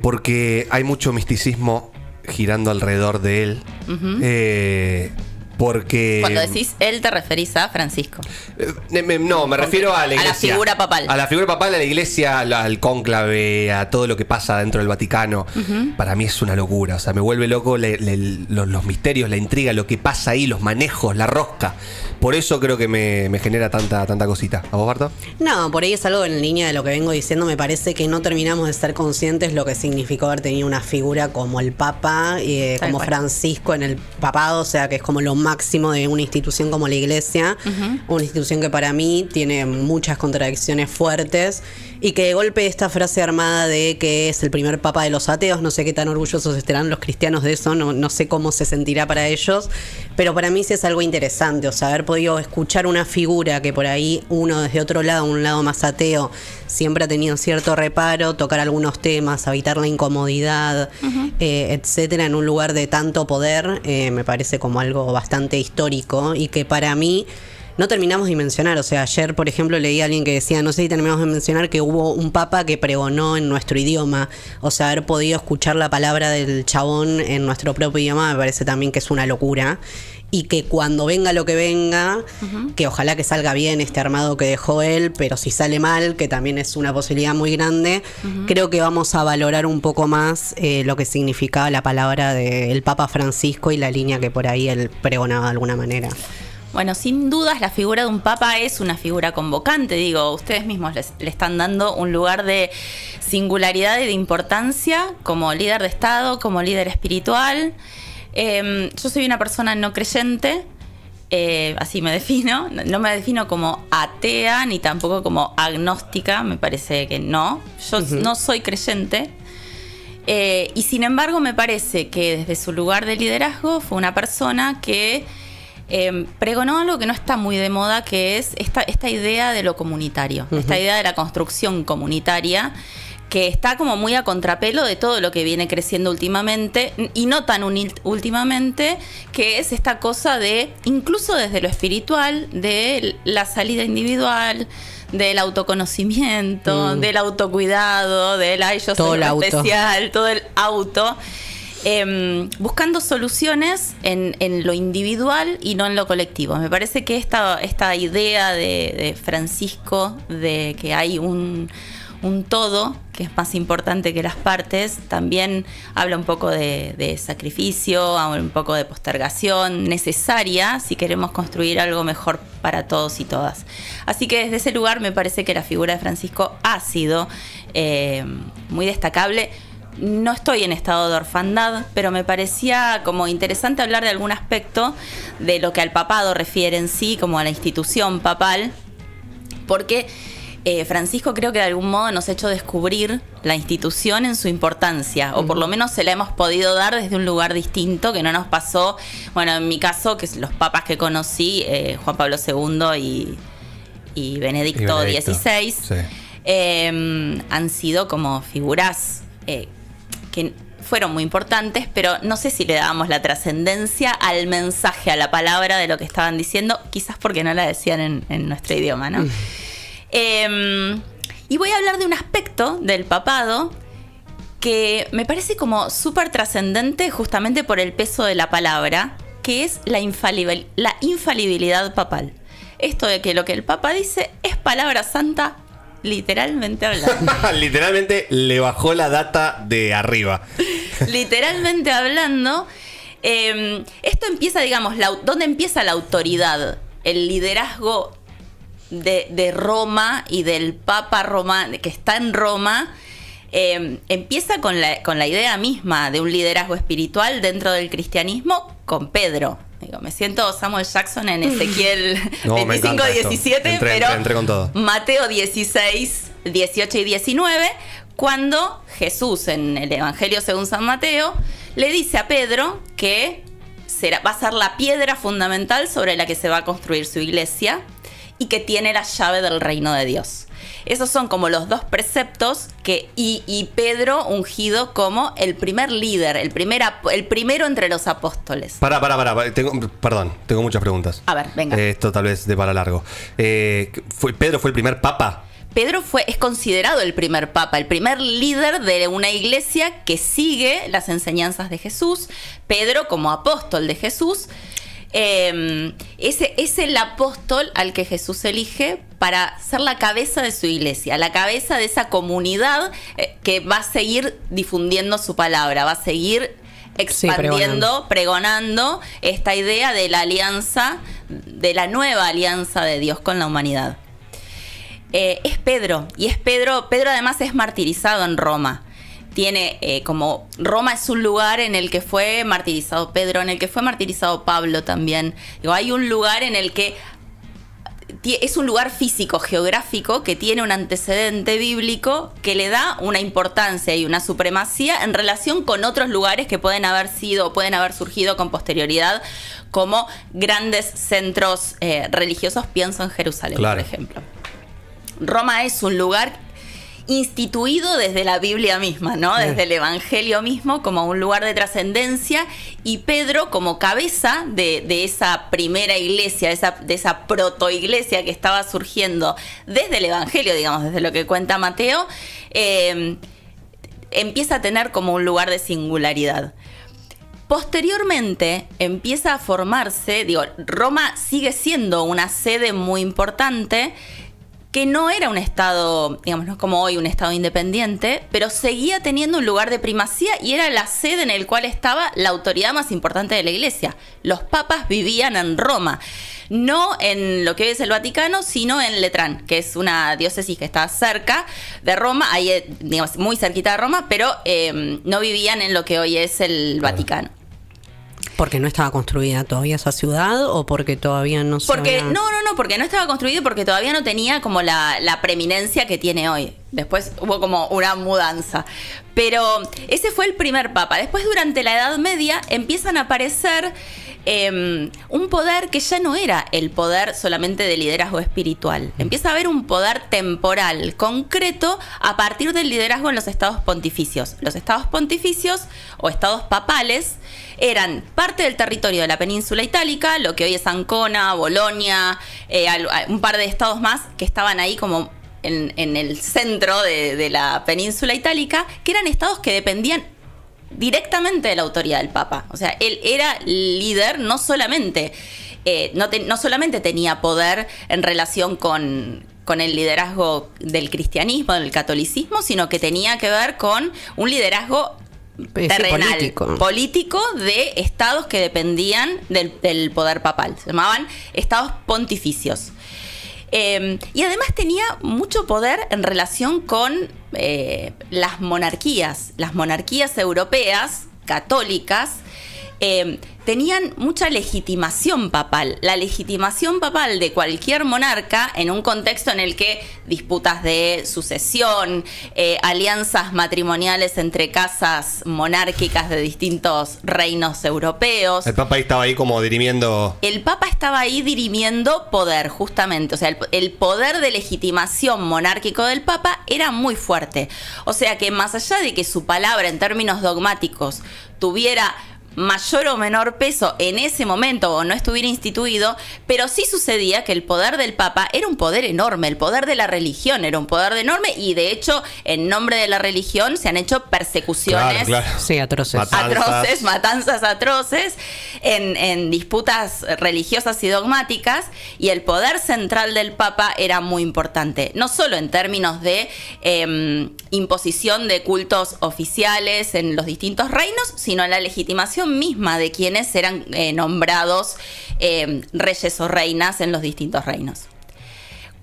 porque hay mucho misticismo girando alrededor de él. Porque... Cuando decís él, te referís a Francisco. No, me refiero a la iglesia. A la figura papal. A la figura papal, a la iglesia, al cónclave, a todo lo que pasa dentro del Vaticano. Para mí es una locura. O sea, me vuelve loco los misterios, la intriga, lo que pasa ahí, los manejos, la rosca. Por eso creo que me genera tanta cosita. ¿A vos, Barto? No, por ahí es algo en línea de lo que vengo diciendo. Me parece que no terminamos de ser conscientes lo que significó haber tenido una figura como el Papa, como Francisco en el papado. O sea, que es como lo máximo de una institución como la Iglesia. Una institución que para mí tiene muchas contradicciones fuertes. Y que de golpe esta frase armada de que es el primer papa de los ateos, no sé qué tan orgullosos estarán los cristianos de eso, no sé cómo se sentirá para ellos, pero para mí sí es algo interesante, o sea, haber podido escuchar una figura que por ahí uno desde otro lado, un lado más ateo, siempre ha tenido cierto reparo, tocar algunos temas, evitar la incomodidad, etcétera, en un lugar de tanto poder, me parece como algo bastante histórico y que para mí no terminamos de mencionar. O sea, ayer, por ejemplo, leí a alguien que decía, no sé si terminamos de mencionar que hubo un papa que pregonó en nuestro idioma. O sea, haber podido escuchar la palabra del chabón en nuestro propio idioma me parece también que es una locura. Y que cuando venga lo que venga, que ojalá que salga bien este armado que dejó él, pero si sale mal, que también es una posibilidad muy grande, creo que vamos a valorar un poco más lo que significaba la palabra del Papa Francisco y la línea que por ahí él pregonaba de alguna manera. Bueno, sin dudas la figura de un papa es una figura convocante, digo, ustedes mismos le están dando un lugar de singularidad y de importancia como líder de Estado, como líder espiritual. Yo soy una persona no creyente, así me defino, no me defino como atea ni tampoco como agnóstica, me parece que no, yo no soy creyente. Y sin embargo me parece que desde su lugar de liderazgo fue una persona que pregonó algo que no está muy de moda, que es esta idea de lo comunitario, esta idea de la construcción comunitaria, que está como muy a contrapelo de todo lo que viene creciendo últimamente, y no tan últimamente, que es esta cosa de, incluso desde lo espiritual, de la salida individual, del autoconocimiento, del autocuidado, del yo soy especial, todo el auto. Buscando soluciones en lo individual y no en lo colectivo. Me parece que esta idea de Francisco de que hay un todo que es más importante que las partes, también habla un poco de sacrificio, habla un poco de postergación necesaria si queremos construir algo mejor para todos y todas. Así que desde ese lugar me parece que la figura de Francisco ha sido muy destacable. No estoy en estado de orfandad, pero me parecía como interesante hablar de algún aspecto de lo que al papado refiere en sí, como a la institución papal, porque Francisco creo que de algún modo nos ha hecho descubrir la institución en su importancia, o por lo menos se la hemos podido dar desde un lugar distinto, que no nos pasó, bueno, en mi caso, que los papas que conocí, Juan Pablo II y Benedicto XVI, han sido como figuras que fueron muy importantes, pero no sé si le dábamos la trascendencia al mensaje, a la palabra de lo que estaban diciendo, quizás porque no la decían en nuestro idioma, ¿no? Y voy a hablar de un aspecto del papado que me parece como súper trascendente justamente por el peso de la palabra, que es la infalibilidad papal. Esto de que lo que el Papa dice es palabra santa, literalmente hablando. Literalmente le bajó la data de arriba. Literalmente hablando, esto empieza, digamos, ¿dónde empieza la autoridad? El liderazgo de Roma y del Papa Roma, que está en Roma, empieza con la idea misma de un liderazgo espiritual dentro del cristianismo con Pedro. Digo, me siento Samuel Jackson en Ezequiel 25-17, pero entré con todo. Mateo 16, 18 y 19, cuando Jesús en el Evangelio según San Mateo le dice a Pedro que va a ser la piedra fundamental sobre la que se va a construir su iglesia y que tiene la llave del reino de Dios. Esos son como los dos preceptos y Pedro ungido como el primer líder, el primero entre los apóstoles. Tengo muchas preguntas. A ver, venga. Esto tal vez de para largo. ¿Pedro fue el primer papa? Pedro es considerado el primer papa, el primer líder de una iglesia que sigue las enseñanzas de Jesús. Pedro, como apóstol de Jesús, es el apóstol al que Jesús elige para ser la cabeza de su iglesia, la cabeza de esa comunidad que va a seguir difundiendo su palabra, va a seguir expandiendo, pregonando esta idea de la alianza, de la nueva alianza de Dios con la humanidad. Es Pedro, y Pedro además es martirizado en Roma. Tiene como Roma es un lugar en el que fue martirizado Pedro, en el que fue martirizado Pablo también. Digo, hay un lugar en el que es un lugar físico, geográfico, que tiene un antecedente bíblico que le da una importancia y una supremacía en relación con otros lugares que pueden haber surgido con posterioridad como grandes centros religiosos. Pienso en Jerusalén, claro, por ejemplo. Roma es un lugar instituido desde la Biblia misma, ¿no? Desde el Evangelio mismo, como un lugar de trascendencia, y Pedro como cabeza de esa primera iglesia, de esa protoiglesia que estaba surgiendo desde el Evangelio, digamos, desde lo que cuenta Mateo, empieza a tener como un lugar de singularidad. Posteriormente empieza a formarse, Roma sigue siendo una sede muy importante, que no era un estado, digamos, no es como hoy un estado independiente, pero seguía teniendo un lugar de primacía y era la sede en el cual estaba la autoridad más importante de la iglesia. Los papas vivían en Roma, no en lo que hoy es el Vaticano, sino en Letrán, que es una diócesis que está cerca de Roma, ahí, digamos, muy cerquita de Roma, pero no vivían en lo que hoy es el Vaticano. ¿Porque no estaba construida todavía esa ciudad o porque todavía no se había... No, porque no estaba construido, porque todavía no tenía como la preeminencia que tiene hoy. Después hubo como una mudanza. Pero ese fue el primer papa. Después, durante la Edad Media, empiezan a aparecer un poder que ya no era el poder solamente de liderazgo espiritual. Empieza a haber un poder temporal, concreto, a partir del liderazgo en los estados pontificios. Los estados pontificios o estados papales eran parte del territorio de la península itálica, lo que hoy es Ancona, Bolonia, un par de estados más que estaban ahí como en el centro de la península itálica, que eran estados que dependían directamente de la autoridad del Papa. O sea, él era líder, no solamente tenía poder en relación con el liderazgo del cristianismo, del catolicismo, sino que tenía que ver con un liderazgo terrenal, político de estados que dependían del poder papal. Se llamaban estados pontificios. Y además tenía mucho poder en relación con las monarquías europeas, católicas, tenían mucha legitimación papal. La legitimación papal de cualquier monarca en un contexto en el que disputas de sucesión, alianzas matrimoniales entre casas monárquicas de distintos reinos europeos. El Papa estaba ahí como dirimiendo... El Papa estaba ahí dirimiendo poder, justamente. O sea, el poder de legitimación monárquico del Papa era muy fuerte. O sea que más allá de que su palabra en términos dogmáticos tuviera mayor o menor peso en ese momento o no estuviera instituido, pero sí sucedía que el poder del Papa era un poder enorme, el poder de la religión era un poder enorme, y de hecho en nombre de la religión se han hecho persecuciones, claro. Sí, atroces, matanzas atroces en disputas religiosas y dogmáticas, y el poder central del Papa era muy importante, no solo en términos de imposición de cultos oficiales en los distintos reinos, sino en la legitimación misma de quienes eran nombrados reyes o reinas en los distintos reinos.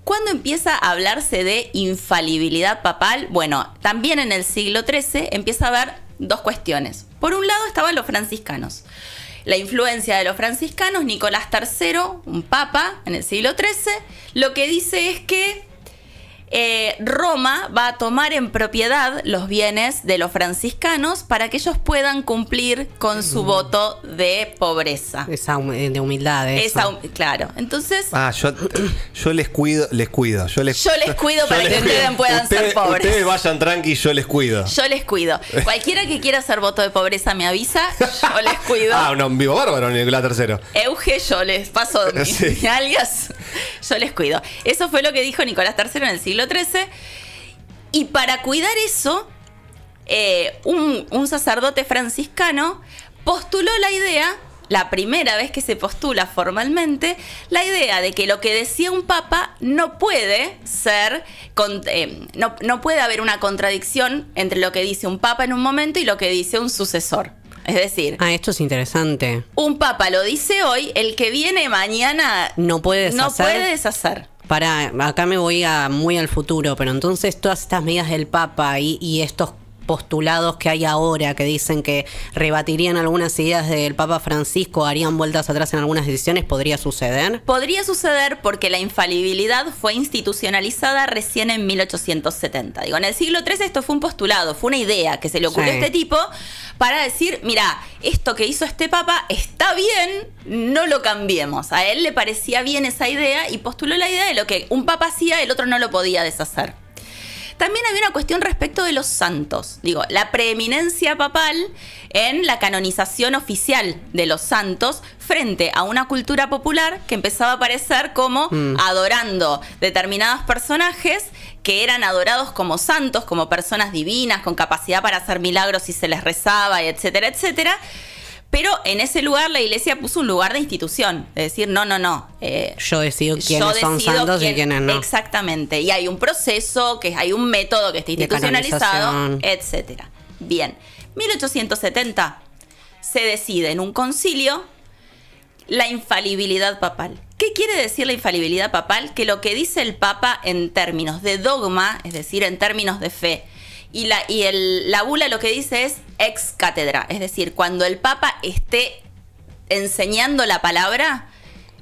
¿Cuándo empieza a hablarse de infalibilidad papal? Bueno, también en el siglo XIII empieza a haber dos cuestiones. Por un lado estaban los franciscanos. La influencia de los franciscanos, Nicolás III, un papa en el siglo XIII, lo que dice es que Roma va a tomar en propiedad los bienes de los franciscanos para que ellos puedan cumplir con su voto de pobreza. De humildad. Claro, entonces... yo les cuido. Yo les cuido para que ustedes puedan ser pobres. Ustedes vayan tranqui, yo les cuido. Yo les cuido. Cualquiera que quiera hacer voto de pobreza me avisa, yo les cuido. Un vivo bárbaro, Nicolás III. Euge, yo les paso mis alias. Yo les cuido. Eso fue lo que dijo Nicolás III en el siglo XIII. Y para cuidar eso, un sacerdote franciscano postuló la idea, la primera vez que se postula formalmente, la idea de que lo que decía un papa no puede ser, no puede haber una contradicción entre lo que dice un papa en un momento y lo que dice un sucesor. Es decir, esto es interesante. Un papa lo dice hoy, el que viene mañana no puede deshacer. Acá me voy muy al futuro, pero entonces todas estas medidas del Papa y estos postulados que hay ahora que dicen que rebatirían algunas ideas del Papa Francisco, harían vueltas atrás en algunas decisiones, ¿podría suceder? Podría suceder porque la infalibilidad fue institucionalizada recién en 1870. Digo, en el siglo XIII esto fue un postulado, fue una idea que se le ocurrió a este tipo para decir, mira, esto que hizo este Papa está bien, no lo cambiemos. A él le parecía bien esa idea y postuló la idea de lo que un Papa hacía, el otro no lo podía deshacer. También había una cuestión respecto de los santos. Digo, la preeminencia papal en la canonización oficial de los santos frente a una cultura popular que empezaba a aparecer como adorando determinados personajes que eran adorados como santos, como personas divinas, con capacidad para hacer milagros si se les rezaba, etcétera, etcétera. Pero en ese lugar la iglesia puso un lugar de institución, de decir, no. Yo decido quiénes son santos y quiénes no. Exactamente, y hay un proceso, hay un método que está institucionalizado, etcétera. Bien, 1870 se decide en un concilio la infalibilidad papal. ¿Qué quiere decir la infalibilidad papal? Que lo que dice el Papa en términos de dogma, es decir, en términos de fe, y la bula lo que dice es ex cátedra, es decir, cuando el Papa esté enseñando la palabra,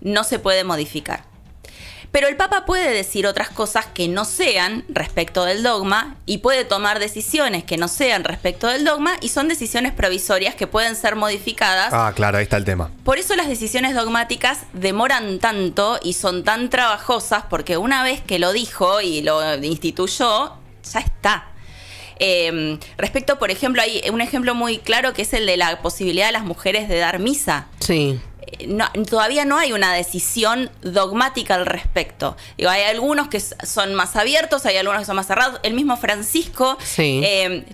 no se puede modificar. Pero el Papa puede decir otras cosas que no sean respecto del dogma y puede tomar decisiones que no sean respecto del dogma y son decisiones provisorias que pueden ser modificadas. Ah, claro, ahí está el tema. Por eso las decisiones dogmáticas demoran tanto y son tan trabajosas porque una vez que lo dijo y lo instituyó, ya está. Respecto, por ejemplo, hay un ejemplo muy claro que es el de la posibilidad de las mujeres de dar misa. Sí. Todavía no hay una decisión dogmática al respecto. Digo, hay algunos que son más abiertos, hay algunos que son más cerrados. El mismo Francisco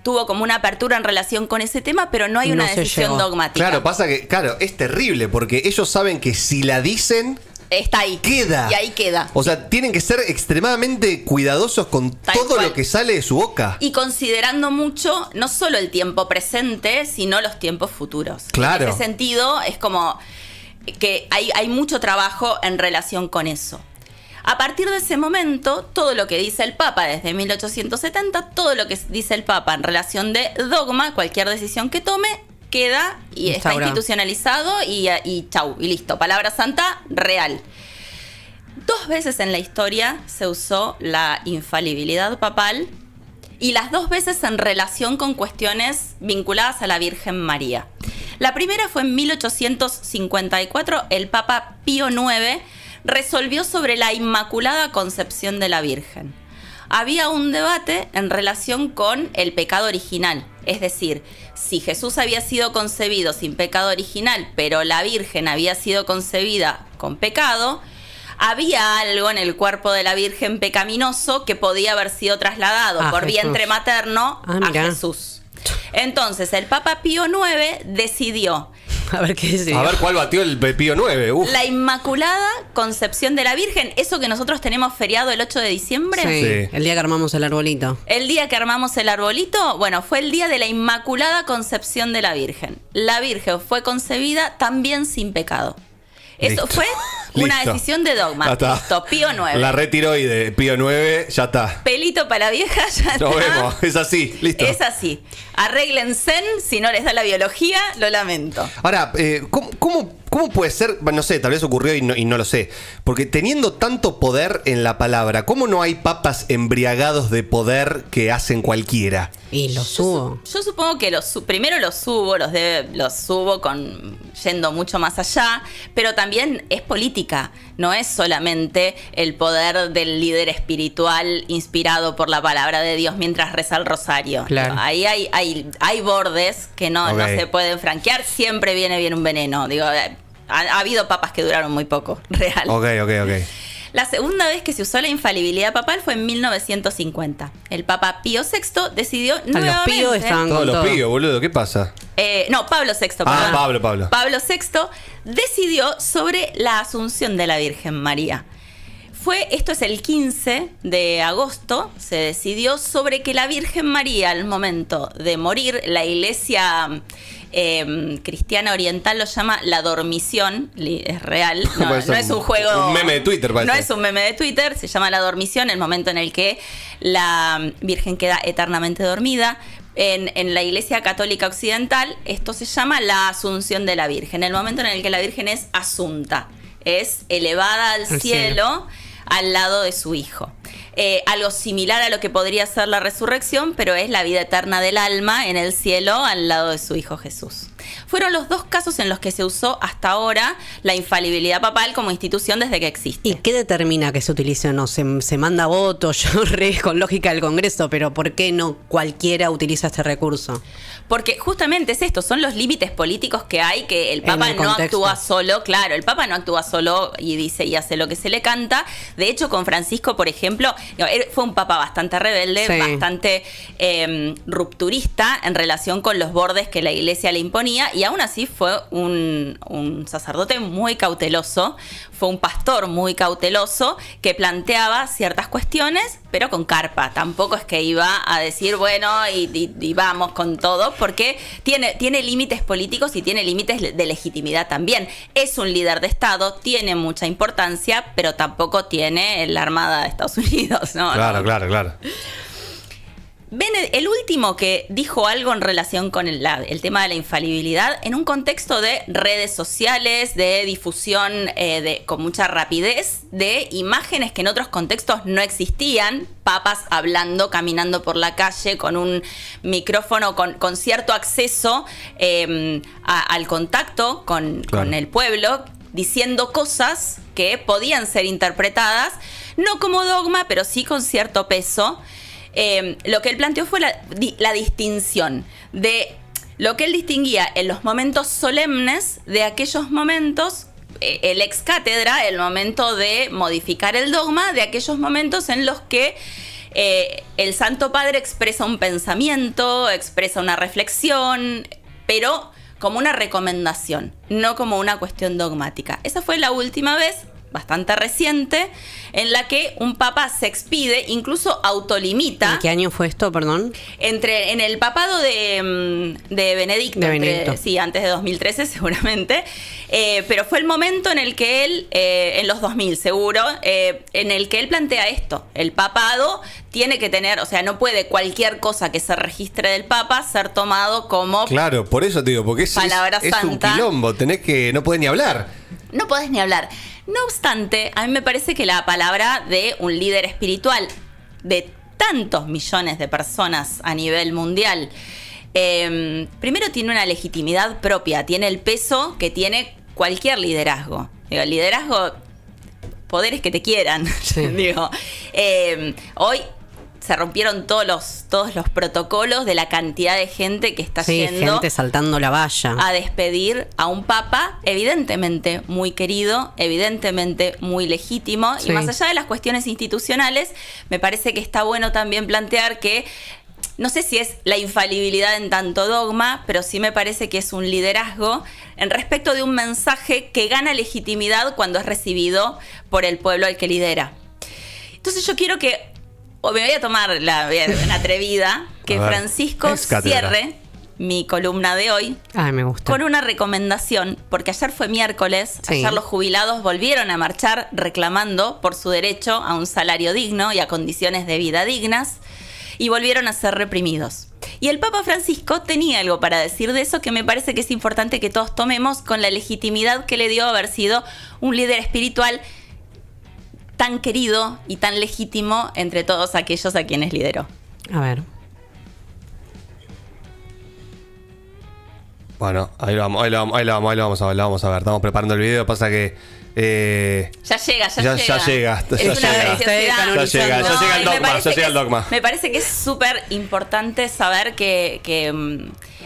tuvo como una apertura en relación con ese tema, pero no hay una decisión dogmática. Claro, pasa que, es terrible porque ellos saben que si la dicen... Está ahí. Queda. Y ahí queda. O sea, tienen que ser extremadamente cuidadosos con todo lo que sale de su boca. Y considerando mucho, no solo el tiempo presente, sino los tiempos futuros. Claro. En ese sentido, es como que hay mucho trabajo en relación con eso. A partir de ese momento, todo lo que dice el Papa desde 1870, todo lo que dice el Papa en relación de dogma, cualquier decisión que tome, queda y está institucionalizado y chau, y listo. Palabra santa, real. 2 veces en la historia se usó la infalibilidad papal y las 2 veces en relación con cuestiones vinculadas a la Virgen María. La primera fue en 1854, el Papa Pío IX resolvió sobre la Inmaculada Concepción de la Virgen. Había un debate en relación con el pecado original, es decir, si Jesús había sido concebido sin pecado original, pero la Virgen había sido concebida con pecado, había algo en el cuerpo de la Virgen pecaminoso que podía haber sido trasladado por vientre materno a Jesús. Entonces, el Papa Pío IX decidió... A ver qué decidió. A ver cuál batió el Pío IX. Uf. La Inmaculada Concepción de la Virgen, eso que nosotros tenemos feriado el 8 de diciembre. Sí, el día que armamos el arbolito. El día que armamos el arbolito, bueno, fue el día de la Inmaculada Concepción de la Virgen. La Virgen fue concebida también sin pecado. Eso fue una decisión de dogma. Listo, Pío IX. La retiró y de Pío IX ya está. Pelito para la vieja, ya está. Nos vemos, es así, listo. Es así. Arréglense, si no les da la biología, lo lamento. Ahora, ¿cómo puede ser? No sé, tal vez ocurrió y no lo sé. Porque teniendo tanto poder en la palabra, ¿cómo no hay papas embriagados de poder que hacen cualquiera? Y los subo. Yo supongo que primero los subo yendo mucho más allá, pero también es política, no es solamente el poder del líder espiritual inspirado por la palabra de Dios mientras reza el rosario. Claro. Ahí hay bordes que no se pueden franquear, siempre viene bien un veneno. Digo, ha habido papas que duraron muy poco, real. Ok. La segunda vez que se usó la infalibilidad papal fue en 1950. El Papa Pío VI decidió nuevamente... Los píos estaban Todos con los todo. píos, boludo, ¿qué pasa? No, Pablo VI. Ah, perdón. Pablo. Pablo VI decidió sobre la Asunción de la Virgen María. Esto es el 15 de agosto, se decidió sobre que la Virgen María, al momento de morir, la iglesia cristiana oriental lo llama la dormición, es real, no es un juego... Un meme de Twitter, parece. No es un meme de Twitter, se llama la dormición, el momento en el que la Virgen queda eternamente dormida. En la Iglesia Católica Occidental esto se llama la Asunción de la Virgen, el momento en el que la Virgen es asunta, es elevada al cielo al lado de su hijo. Algo similar a lo que podría ser la resurrección, pero es la vida eterna del alma en el cielo al lado de su hijo Jesús. Fueron los dos casos en los que se usó hasta ahora la infalibilidad papal como institución desde que existe. ¿Y qué determina que se utilice o no? Se manda voto, yo con lógica del Congreso, pero ¿por qué no cualquiera utiliza este recurso? Porque justamente es esto, son los límites políticos que hay, que el Papa no actúa solo, claro, el Papa no actúa solo y dice y hace lo que se le canta. De hecho, con Francisco, por ejemplo, él fue un Papa bastante rebelde, bastante rupturista en relación con los bordes que la Iglesia le imponía, y aún así fue un sacerdote muy cauteloso, fue un pastor muy cauteloso que planteaba ciertas cuestiones, pero con carpa. Tampoco es que iba a decir, bueno, y vamos con todo, porque tiene límites políticos y tiene límites de legitimidad también. Es un líder de Estado, tiene mucha importancia, pero tampoco tiene la Armada de Estados Unidos, ¿no? Claro. El último que dijo algo en relación con el tema de la infalibilidad, en un contexto de redes sociales, de difusión con mucha rapidez, de imágenes que en otros contextos no existían, papas hablando, caminando por la calle con un micrófono, con cierto acceso al contacto con el pueblo, diciendo cosas que podían ser interpretadas, no como dogma, pero sí con cierto peso. Lo que él planteó fue la distinción de lo que él distinguía en los momentos solemnes de aquellos momentos, el ex cátedra, el momento de modificar el dogma, de aquellos momentos en los que el Santo Padre expresa un pensamiento, expresa una reflexión, pero como una recomendación, no como una cuestión dogmática. Esa fue la última vez, bastante reciente, en la que un papa se expide, incluso autolimita. ¿En qué año fue esto, perdón? En el papado de Benedicto. Sí, antes de 2013 seguramente. Pero fue el momento en el que él, en los 2000 seguro, en el que él plantea esto. El papado tiene que tener, o sea, no puede cualquier cosa que se registre del papa ser tomado como... Claro, por eso te digo, porque es un quilombo, no podés ni hablar. No podés ni hablar. No obstante, a mí me parece que la palabra de un líder espiritual de tantos millones de personas a nivel mundial, primero tiene una legitimidad propia, tiene el peso que tiene cualquier liderazgo. Digo, el liderazgo, poderes que te quieran. Sí. Digo, hoy se rompieron todos los protocolos de la cantidad de gente que está yendo, gente saltando la valla, a despedir a un papa evidentemente muy querido, evidentemente muy legítimo. Sí. Y más allá de las cuestiones institucionales, me parece que está bueno también plantear que no sé si es la infalibilidad en tanto dogma, pero sí me parece que es un liderazgo en respecto de un mensaje que gana legitimidad cuando es recibido por el pueblo al que lidera. Entonces yo quiero que, o me voy a tomar una atrevida, que Francisco cierre mi columna de hoy. Ay, me gusta. Con una recomendación, porque ayer fue miércoles, ayer los jubilados volvieron a marchar reclamando por su derecho a un salario digno y a condiciones de vida dignas, y volvieron a ser reprimidos. Y el Papa Francisco tenía algo para decir de eso que me parece que es importante que todos tomemos con la legitimidad que le dio haber sido un líder espiritual tan querido y tan legítimo entre todos aquellos a quienes lideró. A ver. Bueno, ahí lo vamos a ver. Estamos preparando el video, pasa que... Ya llega. Es una preciosidad. Ya llega el dogma. Me parece que es súper importante saber que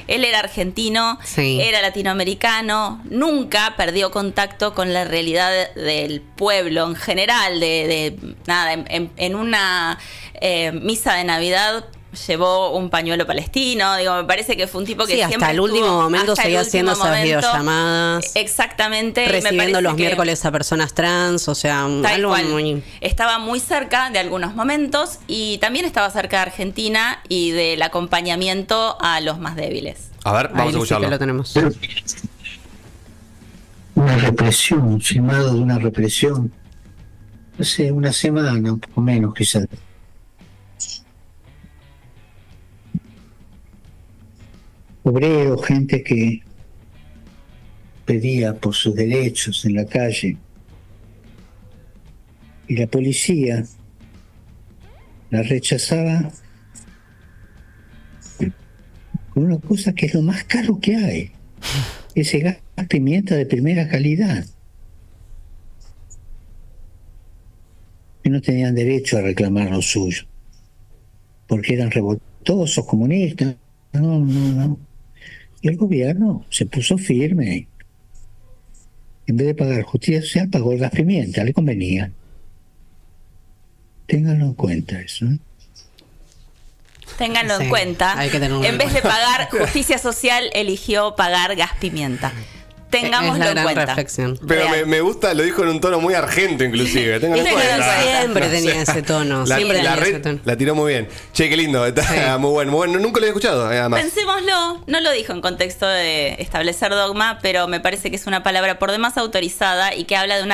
Él era argentino, Sí. era latinoamericano, nunca perdió contacto con la realidad del pueblo en general. Nada, en una misa de Navidad llevó un pañuelo palestino. Digo, me parece que fue un tipo que Sí, siempre hasta el último momento hasta el seguía haciendo último esas momento. videollamadas. Exactamente. y me Recibiendo parece los que miércoles a personas trans, o sea, tal algo cual. muy... Estaba muy cerca de algunos momentos y también estaba cerca de Argentina y del acompañamiento a los más débiles. A ver, vamos a Ahí sí que escucharlo. lo tenemos. Una represión, un filmado de una represión. No sé, una semana, un poco menos quizás. Obreros, gente que pedía por sus derechos en la calle. Y la policía la rechazaba con una cosa que es lo más caro que hay. Ese gas pimienta de primera calidad. Y no tenían derecho a reclamar lo suyo, porque eran revoltosos, comunistas. No. Y el gobierno se puso firme. En vez de pagar justicia social, pagó el gas pimienta, le convenía. Ténganlo en cuenta eso, ¿eh? Ténganlo Sí, en cuenta. hay que tenerlo En en vez de cuenta. pagar justicia social, eligió pagar gas pimienta. Es Tengámoslo la en gran cuenta. reflexión. Pero Real. me gusta, lo dijo en un tono muy argento inclusive. Ténganlo en Pero cuenta. siempre tenía ese tono. La, Siempre la tenía ese red tono. la tiró muy bien. Che, qué lindo. Está Sí. muy bueno. Nunca lo había escuchado, además. Pensémoslo, no lo dijo en contexto de establecer dogma, pero me parece que es una palabra por demás autorizada y que habla de una